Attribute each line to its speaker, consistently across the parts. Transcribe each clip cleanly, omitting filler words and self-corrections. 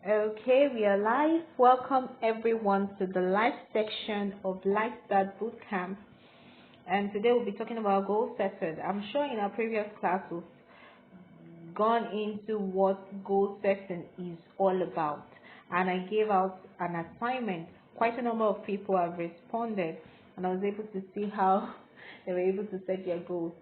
Speaker 1: Okay, we are live. Welcome everyone to the live section of Lifestyle Bootcamp. And today we'll be talking about goal setting. I'm sure in our previous class we've gone into what goal setting is all about. And I gave out an assignment. Quite a number of people have responded, and I was able to see how they were able to set their goals.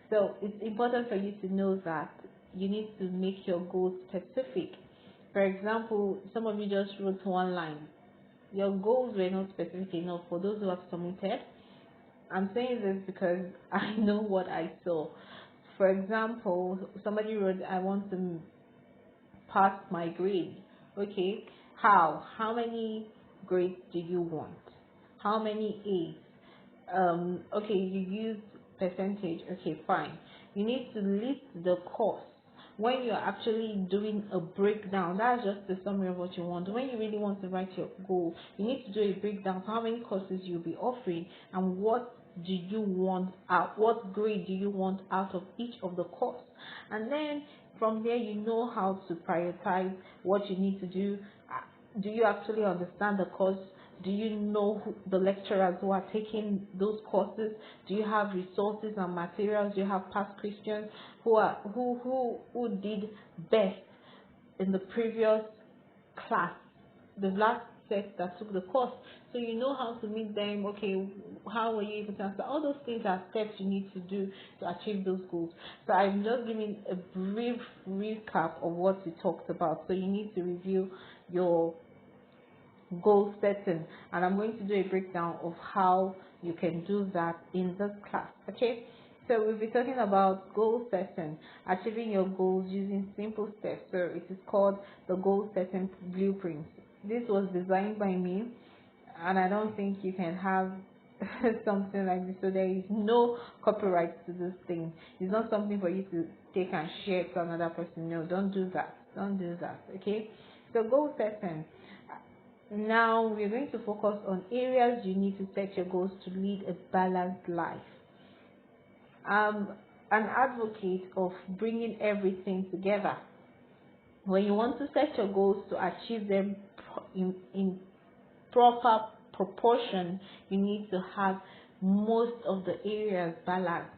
Speaker 1: So it's important for you to know that you need to make your goals specific. For example, some of you just wrote one line. Your goals were not specific enough for those who have submitted. I'm saying this because I know what I saw. For example, somebody wrote, I want to pass my grade. Okay, how? How many grades do you want? How many A's? Okay, you used percentage. Okay, fine. You need to list the cost. When you're actually doing a breakdown, that's just the summary of what you want. When you really want to write your goal, you need to do a breakdown of how many courses you'll be offering and what do you want out, what grade do you want out of each of the course. And then from there, you know how to prioritize what you need to do. Do you actually understand the course? Do you know the lecturers who are taking those courses? Do you have resources and materials? Do you have past Christians who did best in the previous class, the last set that took the course? So you know how to meet them. Okay, how were you able to answer? All those things are steps you need to do to achieve those goals. So I'm just giving a brief recap of what we talked about. So you need to review your goal setting, and I'm going to do a breakdown of how you can do that in this class. Okay, so we'll be talking about goal setting, achieving your goals using simple steps. So it is called the goal setting blueprint. This was designed by me, and I don't think you can have something like this. So there is no copyright to this thing. It's not something for you to take and share to another person. No, don't do that. Don't do that. Okay, so goal setting. Now we're going to focus on areas you need to set your goals to lead a balanced life. I'm an advocate of bringing everything together. When you want to set your goals to achieve them in proper proportion, you need to have most of the areas balanced.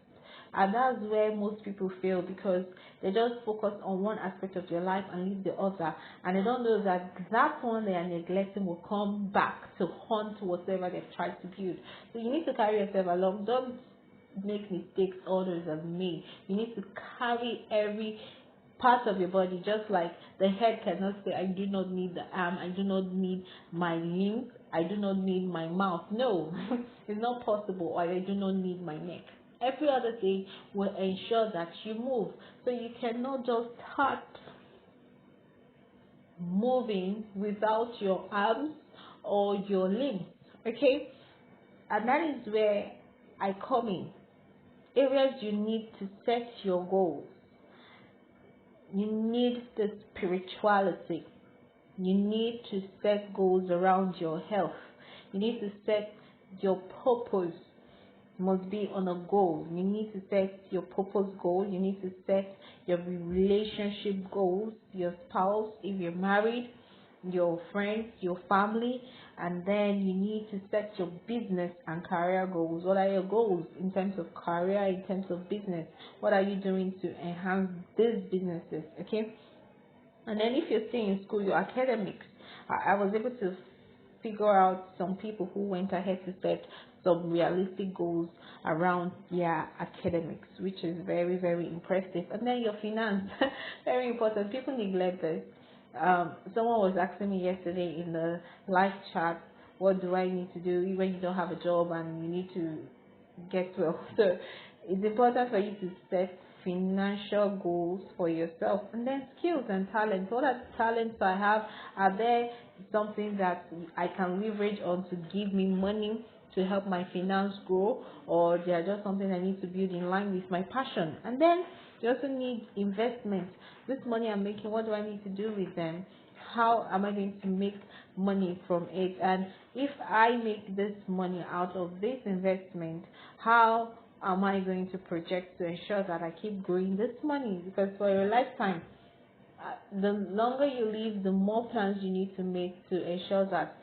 Speaker 1: And that's where most people fail, because they just focus on one aspect of their life and leave the other, and they don't know that that one they are neglecting will come back to haunt whatever they've tried to build. So you need to carry yourself along. Don't make mistakes others have made. You need to carry every part of your body, just like the head cannot say, I do not need the arm, I do not need my limbs, I do not need my mouth. No, it's not possible. Or I do not need my neck. Every other thing will ensure that you move. So you cannot just start moving without your arms or your limbs. Okay? And that is where I come in. Areas you need to set your goals. You need the spirituality. You need to set goals around your health. You need to set your purpose must be on a goal. You need to set your purpose goal. You need to set your relationship goals, your spouse, if you're married, your friends, your family, and then you need to set your business and career goals. What are your goals in terms of career, in terms of business? What are you doing to enhance these businesses? Okay. And then if you're still in school, your academics. I was able to figure out some people who went ahead to set some realistic goals around their academics, which is very, very impressive. And then your finance, very important. People neglect this. Someone was asking me yesterday in the live chat, what do I need to do when you don't have a job and you need to get well? So it's important for you to set financial goals for yourself. And then skills and talents. What are the talents I have? Are there something that I can leverage on to give me money to help my finance grow, or they are just something I need to build in line with my passion? And then you also need investment. This money I'm making, what do I need to do with them? How am I going to make money from it? And if I make this money out of this investment, how am I going to project to ensure that I keep growing this money? Because for your lifetime, the longer you live, the more plans you need to make to ensure that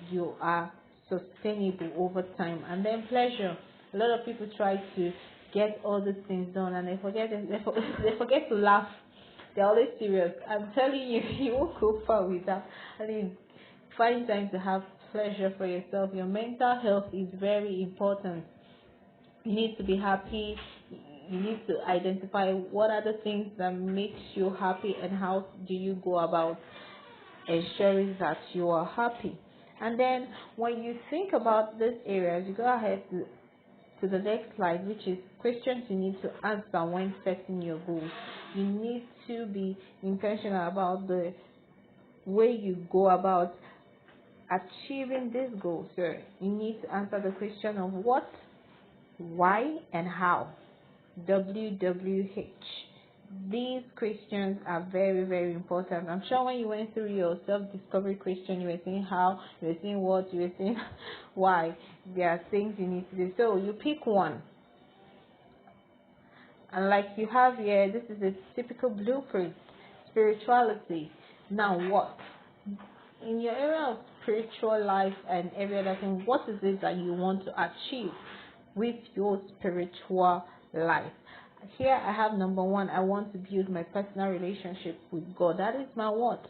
Speaker 1: you are sustainable over time. And then pleasure. A lot of people try to get all these things done and they forget they forget to laugh. They're always serious. I'm telling you, you won't go far with that. I mean, find time to have pleasure for yourself. Your mental health is very important. You need to be happy. You need to identify what are the things that makes you happy and how do you go about ensuring that you are happy. And then when you think about these areas, you go ahead to the next slide, which is questions you need to answer when setting your goals. You need to be intentional about the way you go about achieving this goal. So you need to answer the question of what, why, and how. WWH. These questions are very, very important. I'm sure when you went through your self-discovery question, you were saying how, you were saying what, you were saying why. There are things you need to do. So you pick one. And like you have here, this is a typical blueprint. Spirituality. Now what? In your area of spiritual life and every other thing, what is it that you want to achieve with your spiritual life? Here I have number one, I want to build my personal relationship with God. That is my what?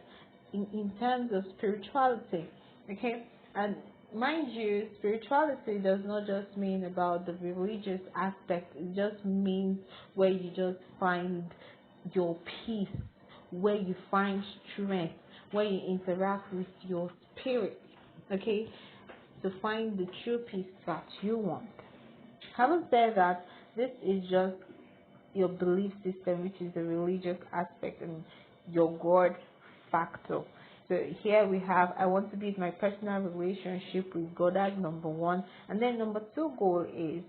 Speaker 1: In terms of spirituality. Okay? And mind you, spirituality does not just mean about the religious aspect. It just means where you just find your peace, where you find strength, where you interact with your spirit. Okay? To find the true peace that you want. Having said that, this is just your belief system, which is the religious aspect, and your God factor. So here we have, I want to build my personal relationship with God. That's number one. And then number two goal is,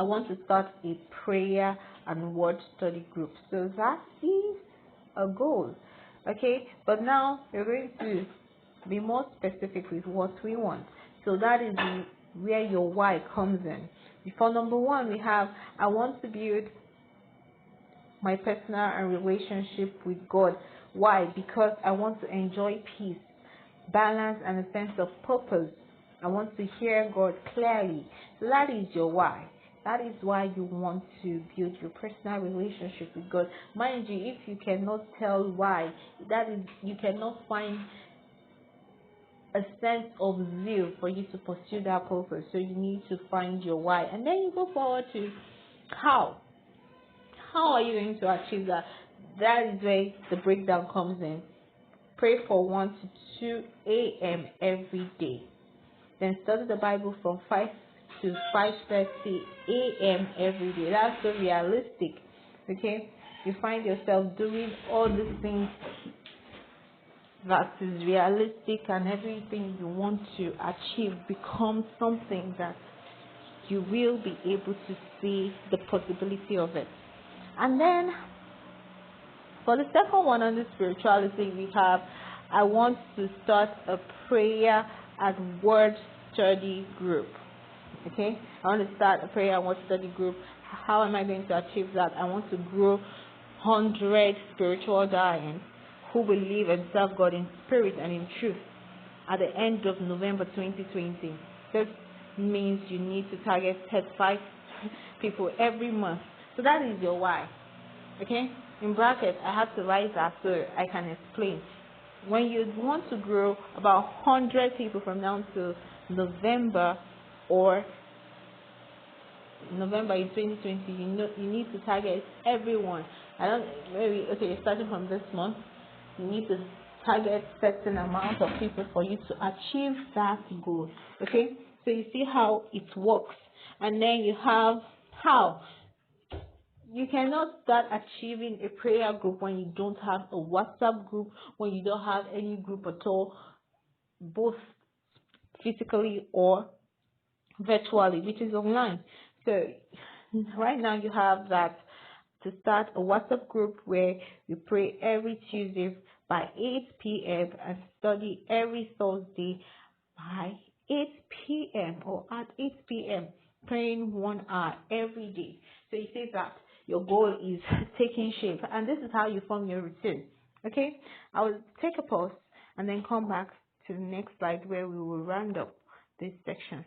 Speaker 1: I want to start a prayer and word study group. So that is a goal. Okay, but now we're going to be more specific with what we want. So that is where your why comes in. For number one, we have, I want to build my personal and relationship with God. Why? Because I want to enjoy peace, balance, and a sense of purpose. I want to hear God clearly. So that is your why. That is why you want to build your personal relationship with God. Mind you, if you cannot tell why, that is, you cannot find a sense of zeal for you to pursue that purpose. So you need to find your why. And then you go forward to how. How are you going to achieve that? That is where the breakdown comes in. Pray for 1 to 2 a.m. every day. Then study the Bible from 5 to 5:30 a.m. every day. That's so realistic. Okay? You find yourself doing all these things that is realistic, and everything you want to achieve becomes something that you will be able to see the possibility of it. And then for the second one on the spirituality, we have, I want to start a prayer and word study group. Okay, I want to start a prayer and word study group. How am I going to achieve that? I want to grow 100 spiritual giants who believe and serve God in spirit and in truth at the end of November 2020. This means you need to target 35 people every month. So that is your why. Okay? In brackets, I have to write that so I can explain. When you want to grow about 100 people from now to November or November in 2020, you need to target everyone. Starting from this month, you need to target certain amount of people for you to achieve that goal. Okay, so you see how it works. And then you have how. You cannot start achieving a prayer group when you don't have a WhatsApp group, when you don't have any group at all, both physically or virtually, which is online. So right now you have that to start a WhatsApp group where we pray every Tuesday by 8 p.m. and study every Thursday by 8 p.m. or at 8 p.m. praying 1 hour every day. So you see that your goal is taking shape, and this is how you form your routine. Okay, I will take a pause and then come back to the next slide where we will round up this section.